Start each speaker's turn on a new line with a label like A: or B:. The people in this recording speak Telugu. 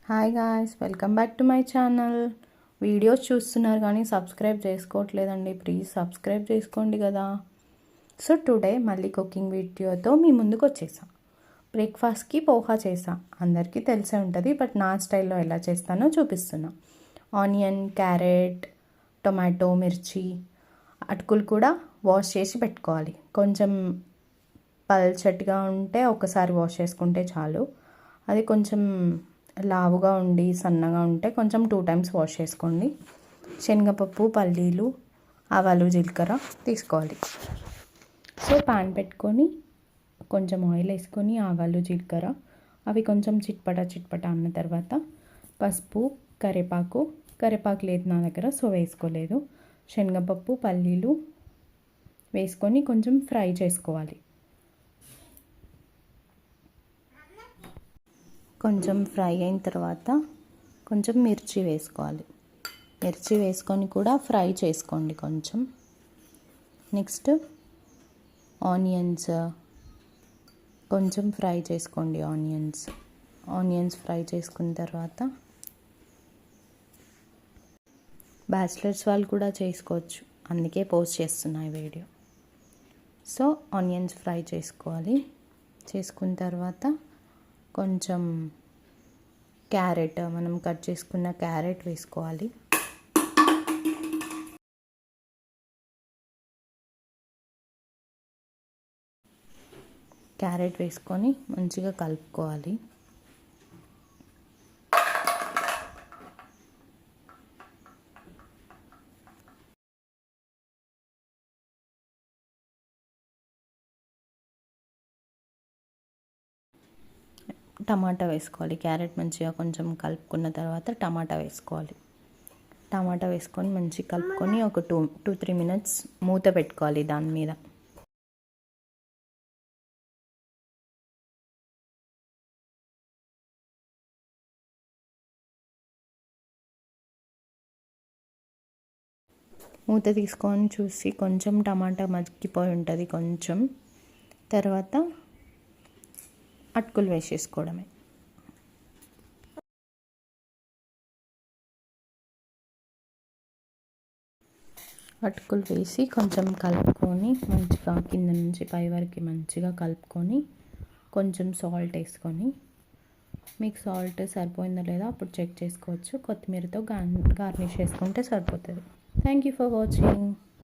A: Hi guys, welcome back to my channel. Videos చూస్తున్నారు కానీ సబ్స్క్రైబ్ చేసుకోవట్లేదండి. ప్లీజ్ సబ్స్క్రైబ్ చేసుకోండి కదా. సో టుడే మళ్ళీ కుకింగ్ వీడియోతో మీ ముందుకు వచ్చేసాం. బ్రేక్ఫాస్ట్కి పోహా చేసా. అందరికీ తెలిసే ఉంటుంది, బట్ నా స్టైల్లో ఎలా చేస్తానో చూపిస్తున్నా. ఆనియన్, క్యారెట్, టొమాటో, మిర్చి, అటుకులు కూడా వాష్ చేసి పెట్టుకోవాలి. కొంచెం పల్చటిగా ఉంటే ఒకసారి వాష్ చేసుకుంటే చాలు. అది కొంచెం లావుగా ఉండి సన్నగా ఉంటే కొంచెం 2 times వాష్ చేసుకోండి. శనగపప్పు, పల్లీలు, ఆవాలు, జీలకర్ర తీసుకోవాలి. సో పాన్ పెట్టుకొని కొంచెం ఆయిల్ వేసుకొని ఆవాలు, జీలకర్ర అవి కొంచెం చిట్పట అన్న తర్వాత పసుపు, కరివేపాకు లేదు నా దగ్గర, సో వేసుకోలేదు. శనగపప్పు, పల్లీలు వేసుకొని కొంచెం ఫ్రై చేసుకోవాలి. కొంచెం ఫ్రై అయిన తర్వాత కొంచెం మిర్చి వేసుకోవాలి. మిర్చి వేసుకొని కూడా ఫ్రై చేసుకోండి కొంచెం. నెక్స్ట్ ఆనియన్స్ కొంచెం ఫ్రై చేసుకోండి. ఆనియన్స్ ఫ్రై చేసుకున్న తర్వాత బ్యాచిలర్స్ వాళ్ళు కూడా చేసుకోవచ్చు, అందుకే పోస్ట్ చేస్తున్నా ఈ వీడియో. సో ఆనియన్స్ ఫ్రై చేసుకోవాలి. చేసుకున్న తర్వాత కొంచెం క్యారెట్, మనం కట్ చేసుకున్న క్యారెట్ వేసుకోవాలి. క్యారెట్ వేసుకొని మంచిగా కలుపుకోవాలి. టమాటా వేసుకోవాలి. క్యారెట్ మంచిగా కొంచెం కలుపుకున్న తర్వాత టమాటా వేసుకోవాలి. టమాటా వేసుకొని మంచిగా కలుపుకొని ఒక 2-3 minutes మూత పెట్టుకోవాలి దాని మీద. మూత తీసుకొని చూసి కొంచెం టమాటా మగ్గిపోయి ఉంటుంది కొంచెం, తర్వాత అటుకులు వేసేసుకోవడమే. అటుకులు వేసి కొంచెం కలుపుకొని మంచిగా కింద నుంచి పై వరకు మంచిగా కలుపుకొని కొంచెం సాల్ట్ వేసుకొని, మీకు సాల్ట్ సరిపోయిందో లేదో అప్పుడు చెక్ చేసుకోవచ్చు. కొత్తిమీరతో గార్నిష్ చేసుకుంటే సరిపోతుంది. Thank you for watching.